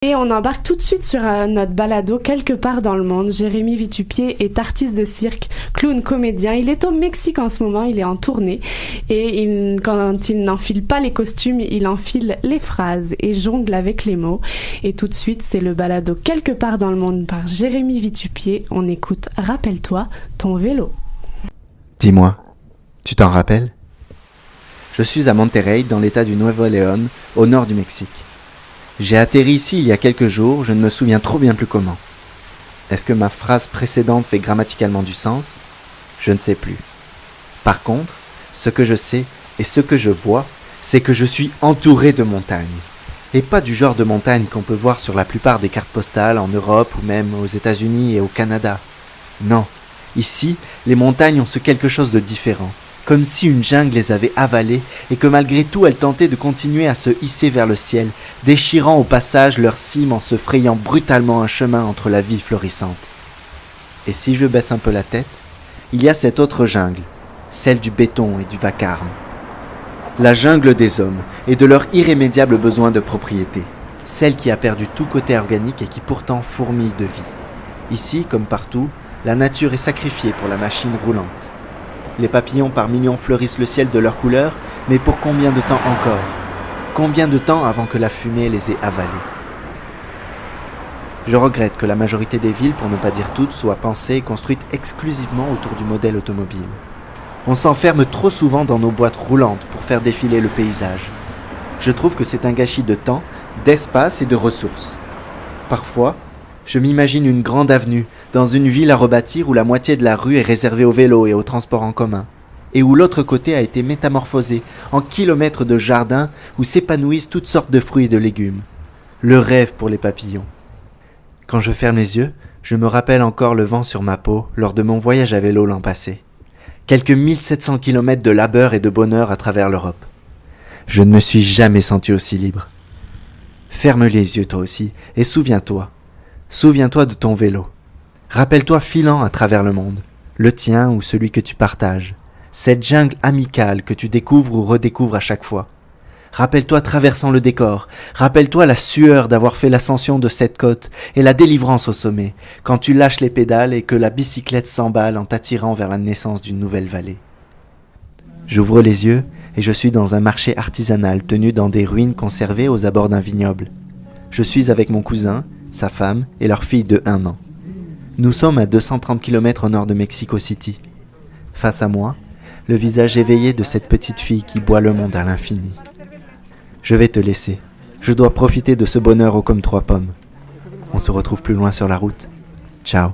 Et on embarque tout de suite sur notre balado quelque part dans le monde. Jérémy Vitupier est artiste de cirque, clown, comédien. Il est au Mexique en ce moment, il est en tournée. Et quand il n'enfile pas les costumes, il enfile les phrases et jongle avec les mots. Et tout de suite, c'est le balado quelque part dans le monde par Jérémy Vitupier. On écoute « Rappelle-toi ton vélo ». Dis-moi, tu t'en rappelles ? Je suis à Monterrey, dans l'état du Nuevo León, au nord du Mexique. J'ai atterri ici il y a quelques jours, je ne me souviens trop bien plus comment. Est-ce que ma phrase précédente fait grammaticalement du sens ? Je ne sais plus. Par contre, ce que je sais et ce que je vois, c'est que je suis entouré de montagnes. Et pas du genre de montagnes qu'on peut voir sur la plupart des cartes postales en Europe ou même aux États-Unis et au Canada. Non, ici, les montagnes ont ce quelque chose de différent. Comme si une jungle les avait avalées et que malgré tout elles tentaient de continuer à se hisser vers le ciel, déchirant au passage leurs cimes en se frayant brutalement un chemin entre la vie florissante. Et si je baisse un peu la tête, il y a cette autre jungle, celle du béton et du vacarme. La jungle des hommes et de leur irrémédiable besoin de propriété, celle qui a perdu tout côté organique et qui pourtant fourmille de vie. Ici, comme partout, la nature est sacrifiée pour la machine roulante. Les papillons par millions fleurissent le ciel de leurs couleurs, mais pour combien de temps encore ? Combien de temps avant que la fumée les ait avalés ? Je regrette que la majorité des villes, pour ne pas dire toutes, soient pensées et construites exclusivement autour du modèle automobile. On s'enferme trop souvent dans nos boîtes roulantes pour faire défiler le paysage. Je trouve que c'est un gâchis de temps, d'espace et de ressources. Parfois, je m'imagine une grande avenue, dans une ville à rebâtir où la moitié de la rue est réservée au vélo et au transport en commun, et où l'autre côté a été métamorphosé en kilomètres de jardins où s'épanouissent toutes sortes de fruits et de légumes. Le rêve pour les papillons. Quand je ferme les yeux, je me rappelle encore le vent sur ma peau lors de mon voyage à vélo l'an passé. Quelques 1700 kilomètres de labeur et de bonheur à travers l'Europe. Je ne me suis jamais senti aussi libre. Ferme les yeux toi aussi et souviens-toi. Souviens-toi de ton vélo. Rappelle-toi filant à travers le monde, le tien ou celui que tu partages, cette jungle amicale que tu découvres ou redécouvres à chaque fois. Rappelle-toi traversant le décor, rappelle-toi la sueur d'avoir fait l'ascension de cette côte et la délivrance au sommet, quand tu lâches les pédales et que la bicyclette s'emballe en t'attirant vers la naissance d'une nouvelle vallée. J'ouvre les yeux et je suis dans un marché artisanal tenu dans des ruines conservées aux abords d'un vignoble. Je suis avec mon cousin, sa femme et leur fille de 1 an. Nous sommes à 230 km au nord de Mexico City. Face à moi, le visage éveillé de cette petite fille qui boit le monde à l'infini. Je vais te laisser. Je dois profiter de ce bonheur haut comme 3 pommes. On se retrouve plus loin sur la route. Ciao.